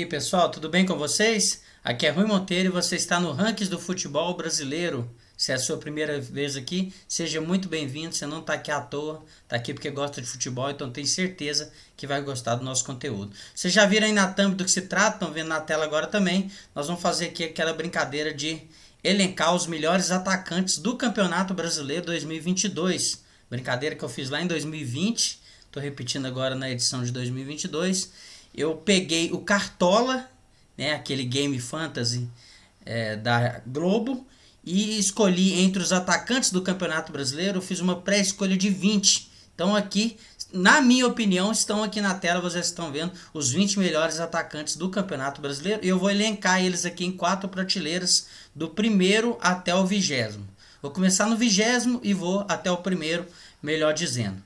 pessoal, tudo bem com vocês? Aqui é Rui Monteiro e você está no Rankings do Futebol Brasileiro. Se é a sua primeira vez aqui, seja muito bem-vindo. Você não está aqui à toa, está aqui porque gosta de futebol, então tenho certeza que vai gostar do nosso conteúdo. Vocês já viram aí na thumb do que se trata, estão vendo na tela agora também. Nós vamos fazer aqui aquela brincadeira de elencar os melhores atacantes do Campeonato Brasileiro 2022. Brincadeira que eu fiz lá em 2020, estou repetindo agora na edição de 2022. Eu peguei o Cartola, né, aquele game fantasy da Globo, e escolhi entre os atacantes do Campeonato Brasileiro. Eu fiz uma pré-escolha de 20. Então aqui, na minha opinião, estão aqui na tela, vocês estão vendo os 20 melhores atacantes do Campeonato Brasileiro. E eu vou elencar eles aqui em 4 prateleiras, do primeiro até o 20º. Vou começar no 20º e vou até o primeiro, melhor dizendo.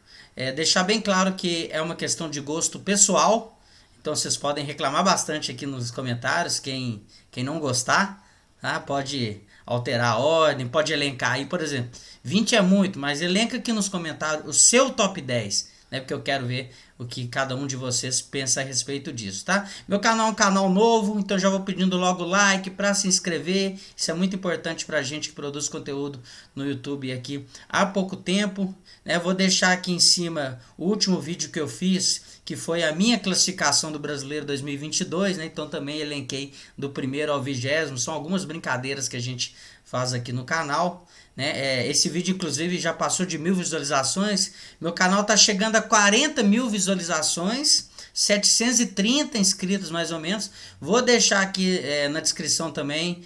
Deixar bem claro que é uma questão de gosto pessoal. Então vocês podem reclamar bastante aqui nos comentários, quem não gostar, tá? Pode alterar a ordem, pode elencar aí, por exemplo, 20 é muito, mas elenca aqui nos comentários o seu top 10, né? Porque eu quero ver o que cada um de vocês pensa a respeito disso, tá? Meu canal é um canal novo, então já vou pedindo logo like para se inscrever, isso é muito importante pra gente que produz conteúdo no YouTube aqui há pouco tempo, né? Vou deixar aqui em cima o último vídeo que eu fiz, que foi a minha classificação do Brasileiro 2022, né? Então também elenquei do primeiro ao 20º, são algumas brincadeiras que a gente faz aqui no canal, né? Esse vídeo inclusive já passou de 1000 visualizações, meu canal tá chegando a 40 mil visualizações, 730 inscritos mais ou menos. Vou deixar aqui na descrição também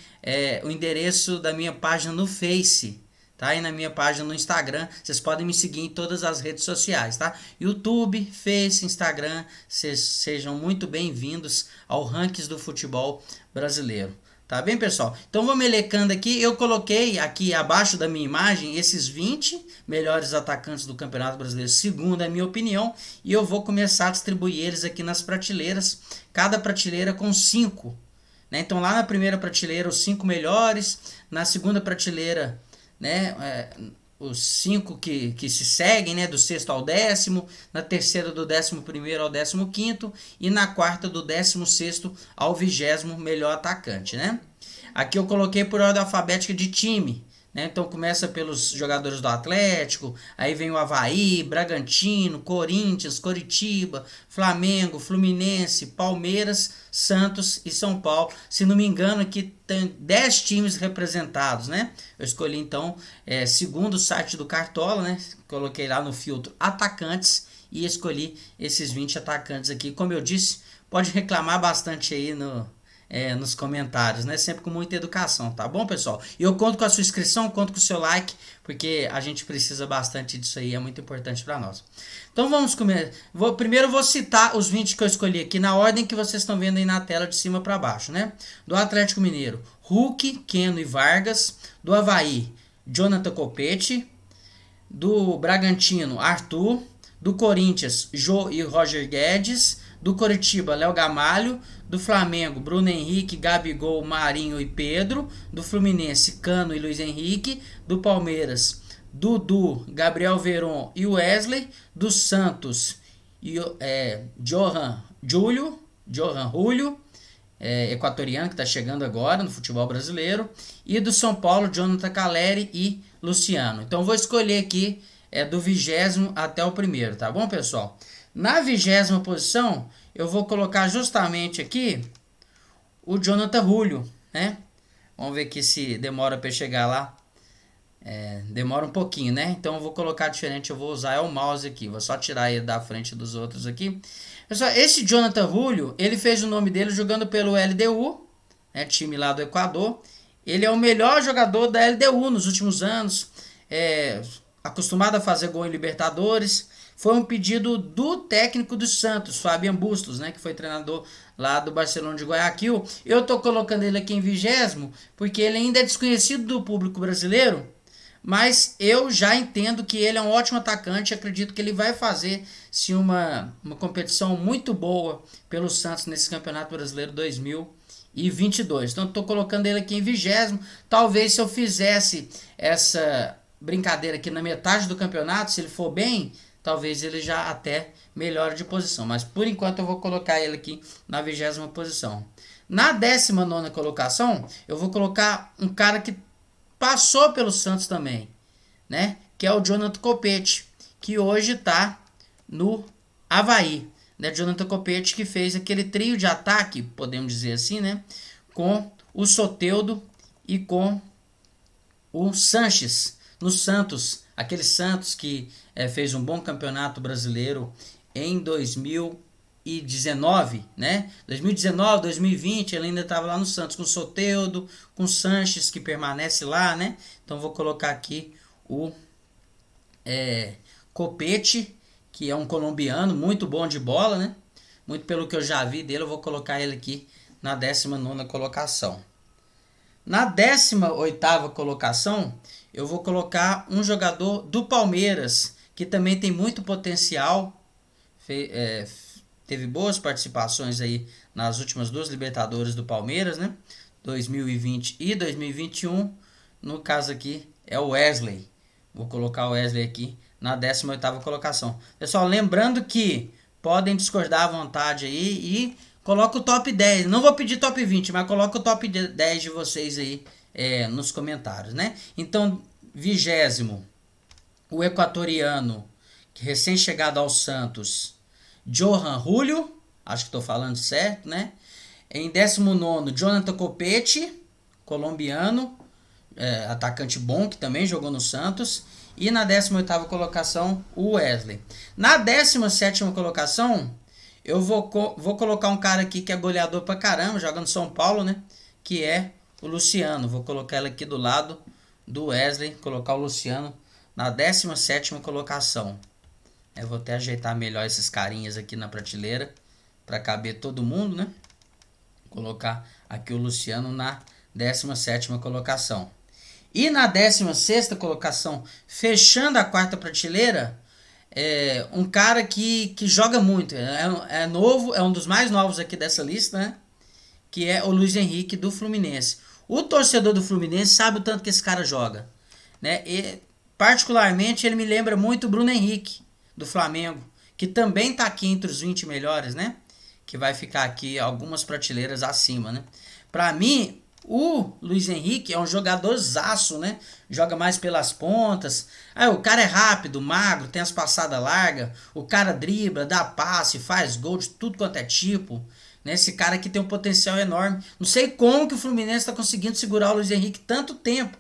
o endereço da minha página no Face, tá? E na minha página no Instagram, vocês podem me seguir em todas as redes sociais, tá? YouTube, Face, Instagram, sejam muito bem-vindos ao Rankings do Futebol Brasileiro. Tá bem, pessoal? Então vamos elecando aqui. Eu coloquei aqui abaixo da minha imagem esses 20 melhores atacantes do Campeonato Brasileiro, segundo a minha opinião, e eu vou começar a distribuir eles aqui nas prateleiras, cada prateleira com 5, né? Então lá na primeira prateleira os 5 melhores, na segunda prateleira, né, os 5 que se seguem, né, do 6º ao 10º, na terceira do 11º ao 15º e na quarta do 16º ao 20º melhor atacante, né? Aqui eu coloquei por ordem alfabética de time, né? Então começa pelos jogadores do Atlético, aí vem o Avaí, Bragantino, Corinthians, Coritiba, Flamengo, Fluminense, Palmeiras, Santos e São Paulo. Se não me engano, aqui tem 10 times representados, né? Eu escolhi então, segundo o site do Cartola, né? Coloquei lá no filtro atacantes e escolhi esses 20 atacantes aqui. Como eu disse, pode reclamar bastante aí nos comentários, né? Sempre com muita educação, tá bom, pessoal? E eu conto com a sua inscrição, conto com o seu like, porque a gente precisa bastante disso aí, é muito importante para nós. Então vamos começar. Primeiro eu vou citar os 20 que eu escolhi aqui na ordem que vocês estão vendo aí na tela de cima para baixo, né? Do Atlético Mineiro, Hulk, Keno e Vargas. Do Avaí, Jonathan Copete. Do Bragantino, Arthur. Do Corinthians, Jô e Roger Guedes. Do Coritiba, Léo Gamalho. Do Flamengo, Bruno Henrique, Gabigol, Marinho e Pedro. Do Fluminense, Cano e Luiz Henrique. Do Palmeiras, Dudu, Gabriel Veron e Wesley. Do Santos, Johan Julio, equatoriano que está chegando agora no futebol brasileiro. E do São Paulo, Jonathan Caleri e Luciano. Então vou escolher aqui do 20º até o primeiro, tá bom, pessoal? Na 20ª posição, eu vou colocar justamente aqui o Jonathan Julio, né? Vamos ver aqui se demora para chegar lá. Demora um pouquinho, né? Então eu vou colocar diferente, eu vou usar o mouse aqui. Vou só tirar ele da frente dos outros aqui. Pessoal, esse Jonathan Julio, ele fez o nome dele jogando pelo LDU, né? Time lá do Equador. Ele é o melhor jogador da LDU nos últimos anos. Acostumado a fazer gol em Libertadores. Foi um pedido do técnico do Santos, Fabian Bustos, né, que foi treinador lá do Barcelona de Guayaquil. Eu tô colocando ele aqui em 20º, porque ele ainda é desconhecido do público brasileiro, mas eu já entendo que ele é um ótimo atacante. Acredito que ele vai fazer sim uma competição muito boa pelo Santos nesse Campeonato Brasileiro 2022. Então estou colocando ele aqui em 20º. Talvez se eu fizesse essa brincadeira aqui na metade do campeonato, se ele for bem, talvez ele já até melhore de posição. Mas por enquanto eu vou colocar ele aqui na 20ª posição. Na 19ª colocação, eu vou colocar um cara que passou pelo Santos também, né? Que é o Jonathan Copete, que hoje está no Avaí, né? Jonathan Copete, que fez aquele trio de ataque, podemos dizer assim, né? Com o Soteldo e com o Sanches no Santos, aquele Santos que fez um bom campeonato brasileiro em 2019, né? 2019, 2020, ele ainda estava lá no Santos com o Soteldo, com o Sanches, que permanece lá, né? Então vou colocar aqui o Copete, que é um colombiano muito bom de bola, né? Muito pelo que eu já vi dele, eu vou colocar ele aqui na 19ª colocação. Na 18ª colocação, eu vou colocar um jogador do Palmeiras, que também tem muito potencial, teve boas participações aí nas últimas 2 Libertadores do Palmeiras, né? 2020 e 2021. No caso aqui é o Wesley. Vou colocar o Wesley aqui na 18ª colocação. Pessoal, lembrando que podem discordar à vontade aí e coloca o top 10. Não vou pedir top 20, mas coloca o top 10 de vocês aí nos comentários, né? Então, 20º, o equatoriano, recém-chegado ao Santos, Johan Julio, acho que estou falando certo, né? Em 19º, Jonathan Copete, colombiano, atacante bom, que também jogou no Santos. E na 18ª colocação, o Wesley. Na 17ª colocação, eu vou colocar um cara aqui que é goleador pra caramba, joga no São Paulo, né? Que é o Luciano. Vou colocar ele aqui do lado do Wesley, colocar o Luciano na 17ª colocação. Eu vou até ajeitar melhor esses carinhas aqui na prateleira para caber todo mundo, né? Colocar aqui o Luciano na 17ª colocação. E na 16ª colocação, fechando a 4ª prateleira, um cara que joga muito, é novo, é um dos mais novos aqui dessa lista, né? Que é o Luiz Henrique do Fluminense. O torcedor do Fluminense sabe o tanto que esse cara joga, né? E, particularmente, ele me lembra muito o Bruno Henrique do Flamengo, que também está aqui entre os 20 melhores, né? Que vai ficar aqui algumas prateleiras acima, né? Para mim, o Luiz Henrique é um jogadorzaço, né? Joga mais pelas pontas. O cara é rápido, magro, tem as passadas largas. O cara dribla, dá passe, faz gol de tudo quanto é tipo. Né? Esse cara aqui tem um potencial enorme. Não sei como que o Fluminense está conseguindo segurar o Luiz Henrique tanto tempo.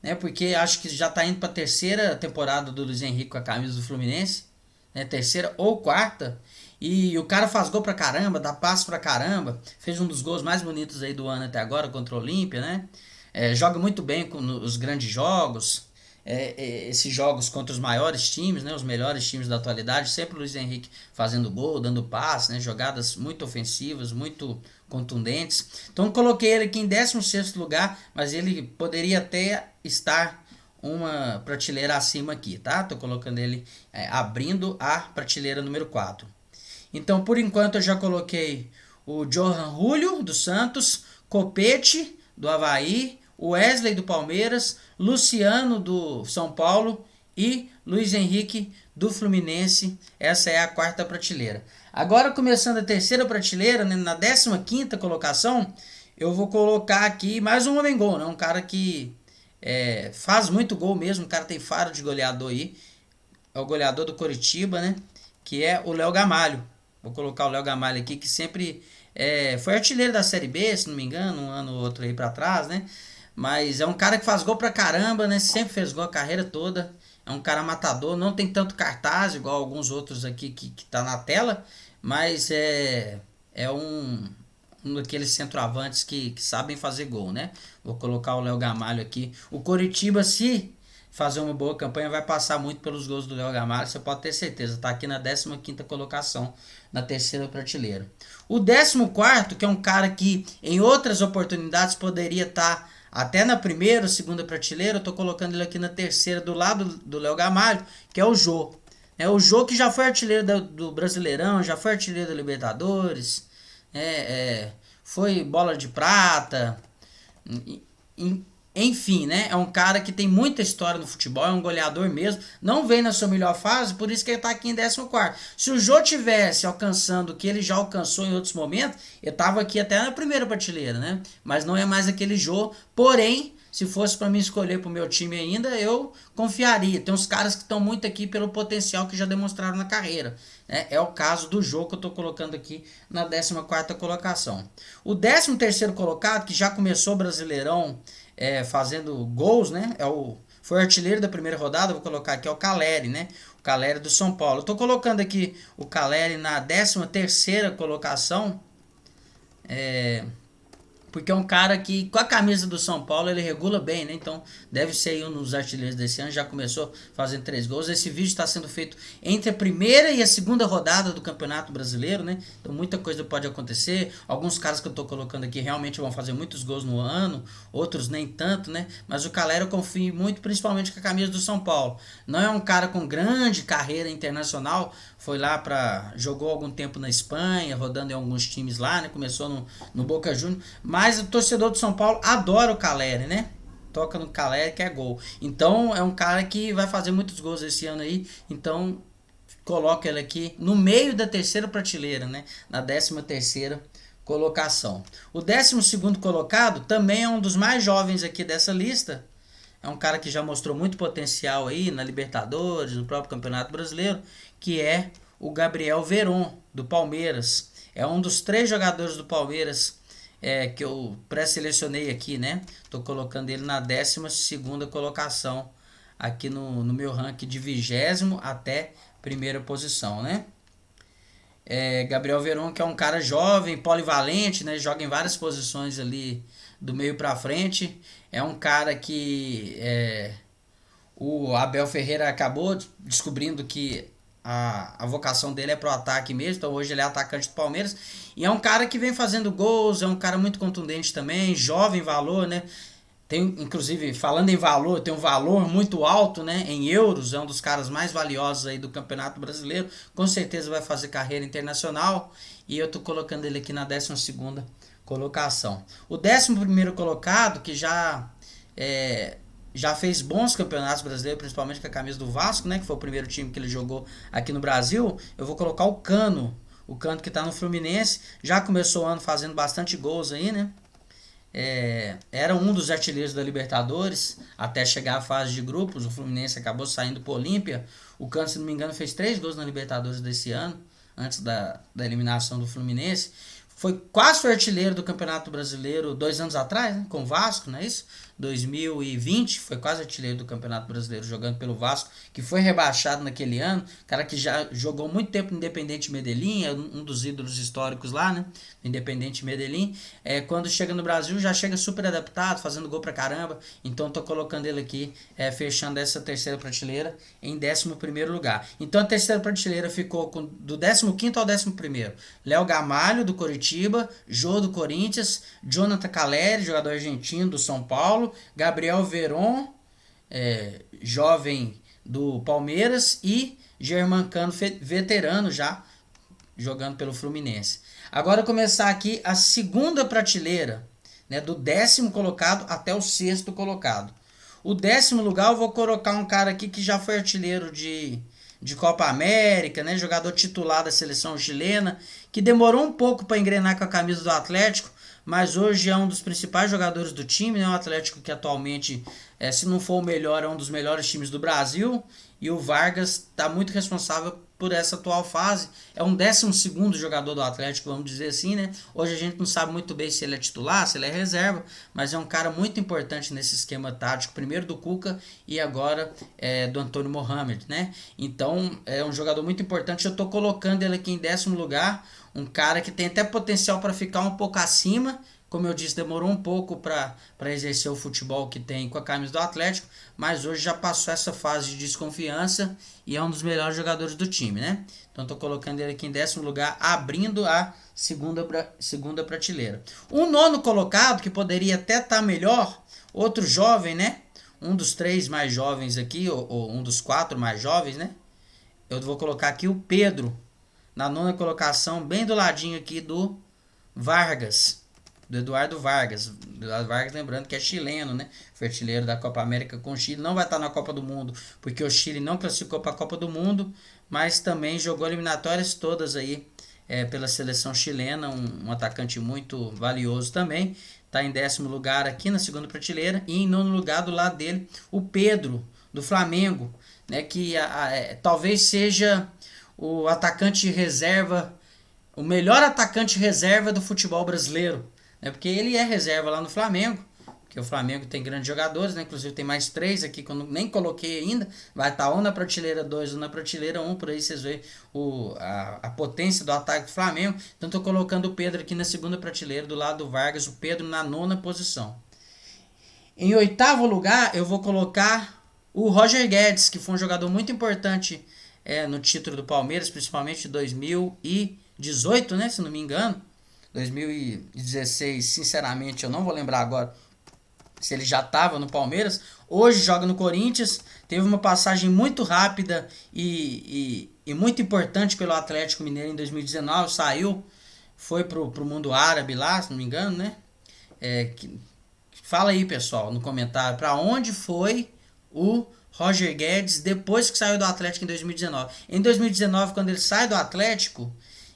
Né? Porque acho que já está indo para a 3ª temporada do Luiz Henrique com a camisa do Fluminense. Né? 3ª ou 4ª. E o cara faz gol pra caramba, dá passe pra caramba. Fez um dos gols mais bonitos aí do ano até agora contra o Olímpia, né? Joga muito bem com os grandes jogos. Esses jogos contra os maiores times, né? Os melhores times da atualidade. Sempre o Luiz Henrique fazendo gol, dando passe, né? Jogadas muito ofensivas, muito contundentes. Então eu coloquei ele aqui em 16º lugar, mas ele poderia até estar uma prateleira acima aqui, tá? Tô colocando ele abrindo a prateleira número 4. Então, por enquanto, eu já coloquei o Johan Julio, do Santos, Copete, do Avaí, Wesley, do Palmeiras, Luciano, do São Paulo e Luiz Henrique, do Fluminense. Essa é a 4ª prateleira. Agora, começando a 3ª prateleira, né, na 15ª colocação, eu vou colocar aqui mais um homem gol, né, um cara que faz muito gol mesmo, o cara tem faro de goleador aí, é o goleador do Coritiba, né, que é o Léo Gamalho. Vou colocar o Léo Gamalho aqui, que sempre foi artilheiro da Série B, se não me engano, um ano ou outro aí pra trás, né? Mas é um cara que faz gol pra caramba, né? Sempre fez gol a carreira toda. É um cara matador, não tem tanto cartaz, igual alguns outros aqui que tá na tela, mas é um daqueles centroavantes que sabem fazer gol, né? Vou colocar o Léo Gamalho aqui. O Coritiba, se fazer uma boa campanha, vai passar muito pelos gols do Léo Gamalho, você pode ter certeza, tá aqui na 15ª colocação, na 3ª prateleira. O 14º, que é um cara que em outras oportunidades poderia estar até na 1ª ou 2ª prateleira, eu tô colocando ele aqui na 3ª, do lado do Léo Gamalho, que é o Jô. O Jô, que já foi artilheiro do Brasileirão, já foi artilheiro da Libertadores, foi bola de prata, Enfim, né? É um cara que tem muita história no futebol, é um goleador mesmo. Não vem na sua melhor fase, por isso que ele tá aqui em 14º. Se o Jô tivesse alcançando o que ele já alcançou em outros momentos, ele tava aqui até na primeira prateleira, né? Mas não é mais aquele Jô. Porém, se fosse para mim escolher pro meu time ainda, eu confiaria. Tem uns caras que estão muito aqui pelo potencial que já demonstraram na carreira. Né? É o caso do Jô que eu tô colocando aqui na 14ª colocação. O 13º colocado, que já começou o Brasileirão fazendo gols, né? Foi o artilheiro da primeira rodada, vou colocar aqui, é o Caleri, né? O Caleri do São Paulo. Eu tô colocando aqui o Caleri na 13ª colocação, porque é um cara que, com a camisa do São Paulo, ele regula bem, né? Então, deve ser um dos artilheiros desse ano. Já começou fazendo 3 gols. Esse vídeo está sendo feito entre a primeira e a segunda rodada do Campeonato Brasileiro, né? Então, muita coisa pode acontecer. Alguns caras que eu estou colocando aqui realmente vão fazer muitos gols no ano. Outros nem tanto, né? Mas o Calera eu confio muito, principalmente com a camisa do São Paulo. Não é um cara com grande carreira internacional. Foi lá jogou algum tempo na Espanha, rodando em alguns times lá, né? Começou no Boca Juniors. Mas o torcedor do São Paulo adora o Caleri, né? Toca no Caleri que é gol. Então é um cara que vai fazer muitos gols esse ano aí. Então coloca ele aqui no meio da terceira prateleira, né? Na 13ª colocação. O 12º colocado também é um dos mais jovens aqui dessa lista. É um cara que já mostrou muito potencial aí na Libertadores, no próprio Campeonato Brasileiro, que é o Gabriel Veron, do Palmeiras. É um dos 3 jogadores do Palmeiras que eu pré-selecionei aqui, né? Tô colocando ele na 12ª colocação aqui no meu ranking de 20º até primeira posição, né? Gabriel Veron, que é um cara jovem, polivalente, né? Joga em várias posições ali do meio para frente. É um cara que o Abel Ferreira acabou descobrindo que a vocação dele é pro ataque mesmo, então hoje ele é atacante do Palmeiras. E é um cara que vem fazendo gols, é um cara muito contundente também, jovem valor, né? Tem, inclusive, falando em valor, tem um valor muito alto, né? Em euros, é um dos caras mais valiosos aí do Campeonato Brasileiro. Com certeza vai fazer carreira internacional. E eu tô colocando ele aqui na 12ª colocação. O 11º colocado, que já fez bons campeonatos brasileiros, principalmente com a camisa do Vasco, né? Que foi o primeiro time que ele jogou aqui no Brasil. Eu vou colocar o Cano. O Cano que tá no Fluminense. Já começou o ano fazendo bastante gols aí, né? Era um dos artilheiros da Libertadores até chegar à fase de grupos. O Fluminense acabou saindo pro Olímpia. O Cano, se não me engano, fez 3 gols na Libertadores desse ano, antes da eliminação do Fluminense. Foi artilheiro do Campeonato Brasileiro 2 anos atrás, né, com o Vasco, não é isso? 2020, foi quase artilheiro do Campeonato Brasileiro jogando pelo Vasco, que foi rebaixado naquele ano. Cara que já jogou muito tempo no Independente Medellín, é um dos ídolos históricos lá, né? Independente Medellín. Quando chega no Brasil, já chega super adaptado, fazendo gol pra caramba. Então tô colocando ele aqui, fechando essa terceira prateleira em 11º lugar. Então a terceira prateleira ficou do 15º ao 11º. Léo Gamalho, do Coritiba, Jô, do Corinthians, Jonathan Caleri, jogador argentino do São Paulo, Gabriel Veron, jovem do Palmeiras, e Germancano, veterano já, jogando pelo Fluminense. Agora começar aqui a segunda prateleira, né, do 10º colocado até o 6º colocado. O 10º lugar eu vou colocar um cara aqui que já foi artilheiro de Copa América, né, jogador titular da seleção chilena, que demorou um pouco para engrenar com a camisa do Atlético, mas hoje é um dos principais jogadores do time, né? O Atlético que atualmente, se não for o melhor, é um dos melhores times do Brasil. E o Vargas está muito responsável por essa atual fase. É um 12º jogador do Atlético, vamos dizer assim, né? Hoje a gente não sabe muito bem se ele é titular, se ele é reserva, mas é um cara muito importante nesse esquema tático, primeiro do Cuca e agora do Antônio Mohamed, né? Então é um jogador muito importante. Eu estou colocando ele aqui em 10º lugar, um cara que tem até potencial para ficar um pouco acima. Como eu disse, demorou um pouco para exercer o futebol que tem com a camisa do Atlético, mas hoje já passou essa fase de desconfiança e é um dos melhores jogadores do time, né? Então estou colocando ele aqui em 10º lugar, abrindo a segunda prateleira. O 9º colocado, que poderia até estar melhor, outro jovem, né? Um dos 3 mais jovens aqui, ou um dos 4 mais jovens, né? Eu vou colocar aqui o Pedro, na 9ª colocação, bem do ladinho aqui do Vargas. do Eduardo Vargas. Eduardo Vargas, lembrando que é chileno, né? Foi artilheiro da Copa América com o Chile. Não vai estar na Copa do Mundo, porque o Chile não classificou para a Copa do Mundo, mas também jogou eliminatórias todas aí pela seleção chilena. Um atacante muito valioso também. Está em 10º lugar aqui na segunda prateleira. E em 9º lugar, do lado dele, o Pedro, do Flamengo, né? Que talvez seja o atacante reserva, o melhor atacante reserva do futebol brasileiro, né? Porque ele é reserva lá no Flamengo, porque o Flamengo tem grandes jogadores, né? Inclusive tem mais 3 aqui que eu nem coloquei ainda, vai estar um na prateleira 2, um na prateleira 1, por aí vocês veem a potência do ataque do Flamengo. Então estou colocando o Pedro aqui na segunda prateleira, do lado do Vargas, o Pedro na 9ª posição. Em 8º lugar, eu vou colocar o Roger Guedes, que foi um jogador muito importante no título do Palmeiras, principalmente em 2018, né, se não me engano. 2016, sinceramente, eu não vou lembrar agora se ele já estava no Palmeiras. Hoje joga no Corinthians, teve uma passagem muito rápida e muito importante pelo Atlético Mineiro em 2019, saiu, foi pro mundo árabe lá, se não me engano, né? Fala aí, pessoal, no comentário, para onde foi o Roger Guedes depois que saiu do Atlético em 2019. Em 2019, quando ele sai do Atlético,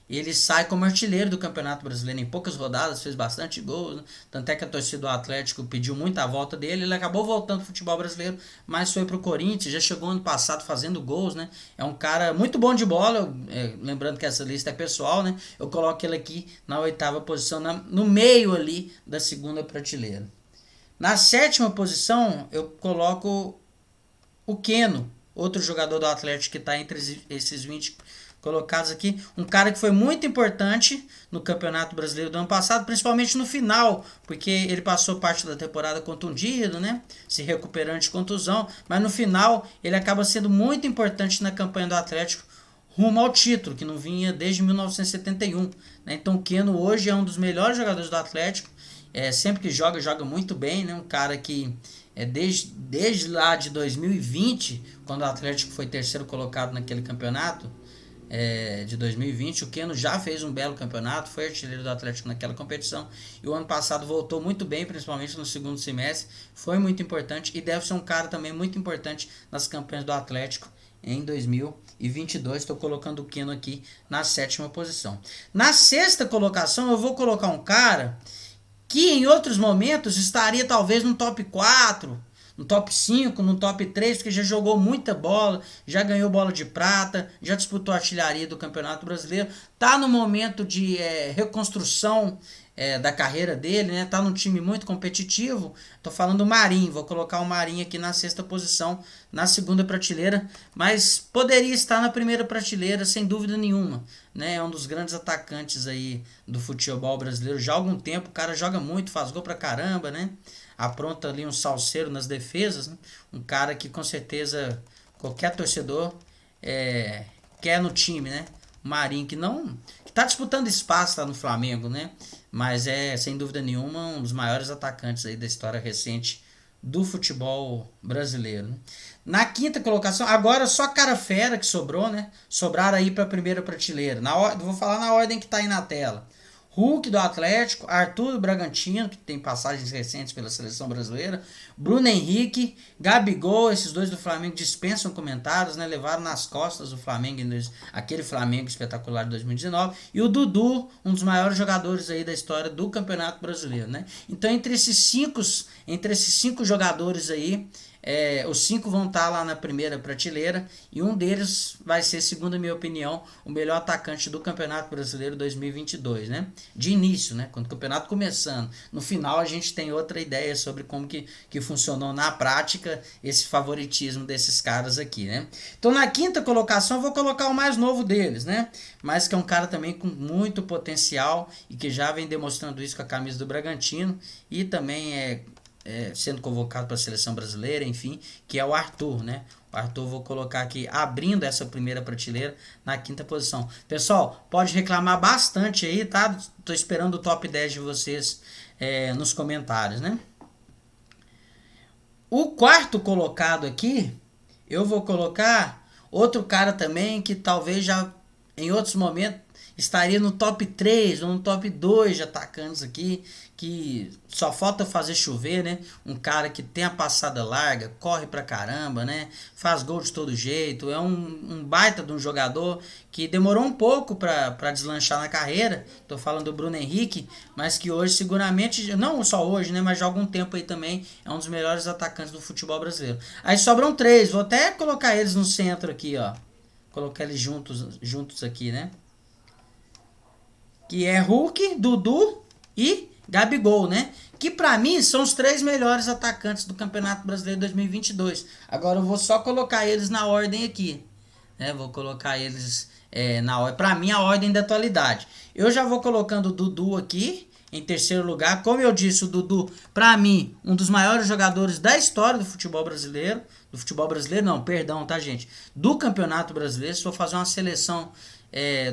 ele sai como artilheiro do Campeonato Brasileiro em poucas rodadas, fez bastante gols, né? Tanto é que a torcida do Atlético pediu muito a volta dele, ele acabou voltando ao futebol brasileiro, mas foi pro Corinthians, já chegou ano passado fazendo gols, né? É um cara muito bom de bola, lembrando que essa lista é pessoal, né? Eu coloco ele aqui na 8ª posição, no meio ali da segunda prateleira. Na 7ª posição, eu coloco o Keno, outro jogador do Atlético que está entre esses 20 colocados aqui. Um cara que foi muito importante no Campeonato Brasileiro do ano passado, principalmente no final, porque ele passou parte da temporada contundido, né? Se recuperando de contusão, mas no final ele acaba sendo muito importante na campanha do Atlético rumo ao título, que não vinha desde 1971. Né? Então o Keno hoje é um dos melhores jogadores do Atlético. Sempre que joga muito bem, né? Um cara que desde lá de 2020, quando o Atlético foi terceiro colocado naquele campeonato de 2020, o Keno já fez um belo campeonato, foi artilheiro do Atlético naquela competição, e o ano passado voltou muito bem, principalmente no segundo semestre, foi muito importante, e deve ser um cara também muito importante nas campanhas do Atlético em 2022. Estou colocando o Keno aqui na 7ª posição. Na 6ª colocação eu vou colocar um cara que em outros momentos estaria talvez no top 4, no top 5, no top 3, porque já jogou muita bola, já ganhou bola de prata, já disputou a artilharia do Campeonato Brasileiro, tá no momento de reconstrução da carreira dele, né? Tá num time muito competitivo. Tô falando do Marinho, vou colocar o Marinho aqui na 6ª posição, na segunda prateleira, mas poderia estar na primeira prateleira sem dúvida nenhuma, né? É um dos grandes atacantes aí do futebol brasileiro já há algum tempo. O cara joga muito, faz gol pra caramba, né? Apronta ali um salseiro nas defesas, né? Um cara que com certeza qualquer torcedor quer no time, né? O Marinho que tá disputando espaço lá no Flamengo, né? Mas sem dúvida nenhuma um dos maiores atacantes aí da história recente do futebol brasileiro, né? Na 5ª colocação, agora só cara fera que sobrou, né? Sobraram aí para a primeira prateleira. Vou falar na ordem que tá aí na tela. Hulk do Atlético, Arthur do Bragantino, que tem passagens recentes pela seleção brasileira, Bruno Henrique, Gabigol, esses dois do Flamengo dispensam comentários, né? Levaram nas costas o Flamengo, aquele Flamengo espetacular de 2019, e o Dudu, um dos maiores jogadores aí da história do Campeonato Brasileiro, né? Então entre esses cinco jogadores aí, os 5 vão estar lá na primeira prateleira, e um deles vai ser, segundo a minha opinião, o melhor atacante do Campeonato Brasileiro 2022, né? De início, né? Quando o campeonato começando. No final a gente tem outra ideia sobre como que funcionou na prática esse favoritismo desses caras aqui, né? Então na 5ª colocação eu vou colocar o mais novo deles, né? Mas que é um cara também com muito potencial e que já vem demonstrando isso com a camisa do Bragantino e também sendo convocado para a seleção brasileira, enfim, que é o Arthur, né? O Arthur vou colocar aqui, abrindo essa primeira prateleira, na 5ª posição. Pessoal, pode reclamar bastante aí, tá? Tô esperando o top 10 de vocês nos comentários, né? O 4º colocado aqui, eu vou colocar outro cara também que talvez já em outros momentos, estaria no top 3 ou no top 2 de atacantes aqui, que só falta fazer chover, né? Um cara que tem a passada larga, corre pra caramba, né? Faz gol de todo jeito, é um baita de um jogador que demorou um pouco pra deslanchar na carreira. Tô falando do Bruno Henrique, mas que hoje seguramente, não só hoje, né? Mas já há algum tempo aí também é um dos melhores atacantes do futebol brasileiro. Aí sobram 3, vou até colocar eles no centro aqui, ó. Colocar eles juntos aqui, né? Que é Hulk, Dudu e Gabigol, né? Que pra mim são os 3 melhores atacantes do Campeonato Brasileiro 2022. Agora eu vou só colocar eles na ordem aqui, né? Vou colocar eles na ordem. Pra mim a ordem da atualidade. Eu já vou colocando o Dudu aqui em terceiro lugar. Como eu disse, o Dudu, pra mim, um dos maiores jogadores da história do futebol brasileiro. Do futebol brasileiro, não, perdão, tá, gente? Do Campeonato Brasileiro. Se for fazer uma seleção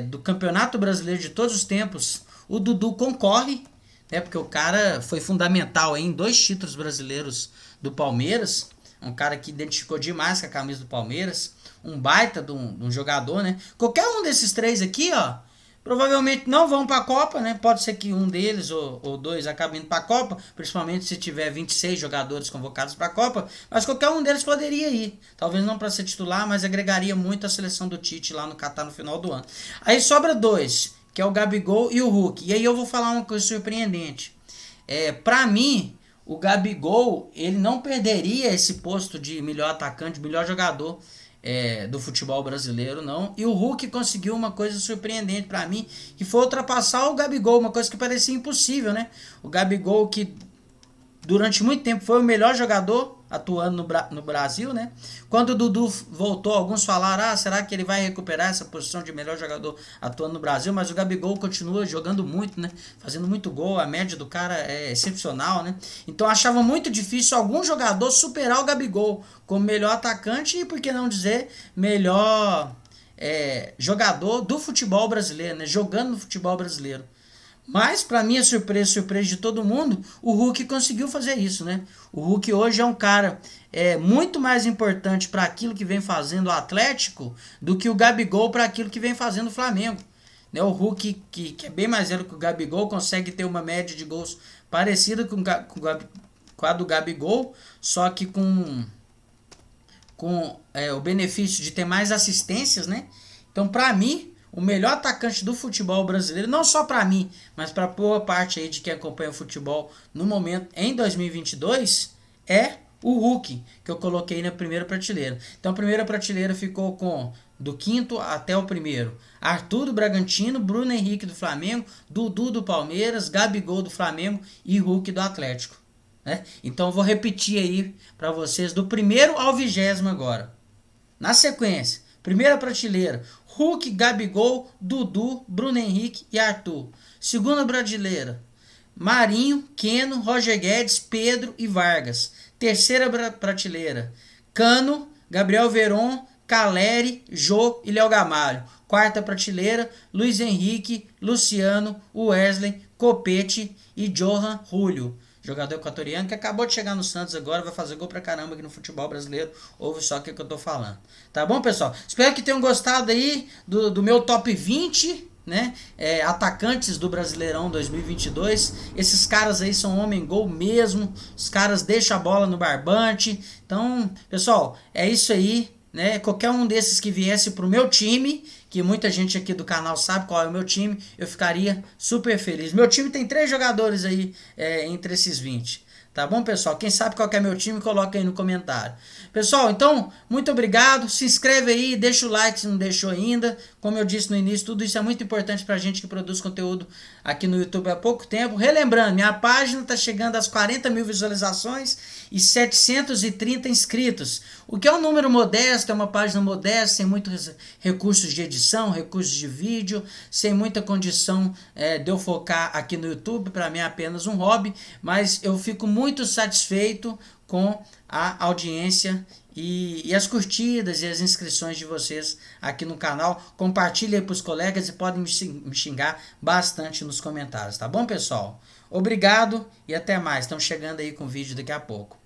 do Campeonato Brasileiro de todos os tempos, o Dudu concorre, né? Porque o cara foi fundamental em 2 títulos brasileiros do Palmeiras. Um cara que identificou demais com a camisa do Palmeiras. Um baita de um jogador, né? Qualquer um desses 3 aqui, ó, provavelmente não vão para a Copa, né? Pode ser que um deles ou 2 acabem indo para a Copa, principalmente se tiver 26 jogadores convocados para a Copa, mas qualquer um deles poderia ir. Talvez não para ser titular, mas agregaria muito a seleção do Tite lá no Catar no final do ano. Aí sobra 2, que é o Gabigol e o Hulk. E aí eu vou falar uma coisa surpreendente. Para mim, o Gabigol, ele não perderia esse posto de melhor atacante, melhor jogador do futebol brasileiro, não. E o Hulk conseguiu uma coisa surpreendente pra mim, que foi ultrapassar o Gabigol, uma coisa que parecia impossível, né? O Gabigol, que durante muito tempo foi o melhor jogador atuando no Brasil, né? Quando o Dudu voltou, alguns falaram, será que ele vai recuperar essa posição de melhor jogador atuando no Brasil? Mas o Gabigol continua jogando muito, né? Fazendo muito gol, a média do cara é excepcional, né? Então achava muito difícil algum jogador superar o Gabigol como melhor atacante e, por que não dizer, melhor jogador do futebol brasileiro, né? Jogando no futebol brasileiro. Mas, para minha surpresa de todo mundo, o Hulk conseguiu fazer isso, né? O Hulk hoje é um cara muito mais importante para aquilo que vem fazendo o Atlético do que o Gabigol para aquilo que vem fazendo o Flamengo. Né? O Hulk, que é bem mais velho que o Gabigol, consegue ter uma média de gols parecida com a do Gabigol, só que com o benefício de ter mais assistências, né? Então, para mim, o melhor atacante do futebol brasileiro, não só para mim, mas para boa parte aí de quem acompanha o futebol no momento, em 2022, é o Hulk, que eu coloquei na primeira prateleira. Então a primeira prateleira ficou com, do quinto até o primeiro, Arthur do Bragantino, Bruno Henrique do Flamengo, Dudu do Palmeiras, Gabigol do Flamengo e Hulk do Atlético. Né? Então eu vou repetir aí para vocês do primeiro ao 20º agora. Na sequência, primeira prateleira, Hulk, Gabigol, Dudu, Bruno Henrique e Arthur. Segunda prateleira, Marinho, Keno, Roger Guedes, Pedro e Vargas. Terceira prateleira, Cano, Gabriel Veron, Caleri, Jô e Léo Gamalho. Quarta prateleira, Luiz Henrique, Luciano, Wesley, Copete e Johan Julio. Jogador equatoriano que acabou de chegar no Santos agora, vai fazer gol pra caramba aqui no futebol brasileiro. Ouve só o que eu tô falando. Tá bom, pessoal? Espero que tenham gostado aí do meu top 20, né? Atacantes do Brasileirão 2022. Esses caras aí são homem-gol mesmo. Os caras deixam a bola no barbante. Então, pessoal, é isso aí. Né? Qualquer um desses que viesse pro meu time, que muita gente aqui do canal sabe qual é o meu time, eu ficaria super feliz. Meu time tem 3 jogadores aí entre esses 20. Tá bom, pessoal? Quem sabe qual que é meu time, coloca aí no comentário. Pessoal, então, muito obrigado. Se inscreve aí, deixa o like se não deixou ainda. Como eu disse no início, tudo isso é muito importante pra gente que produz conteúdo aqui no YouTube há pouco tempo. Relembrando, minha página tá chegando às 40 mil visualizações e 730 inscritos. O que é um número modesto, é uma página modesta, sem muitos recursos de edição, recursos de vídeo, sem muita condição de eu focar aqui no YouTube. Para mim é apenas um hobby, mas eu fico muito satisfeito com a audiência e as curtidas e as inscrições de vocês aqui no canal. Compartilhe aí para os colegas e podem me xingar bastante nos comentários, tá bom, pessoal? Obrigado e até mais. Estamos chegando aí com o vídeo daqui a pouco.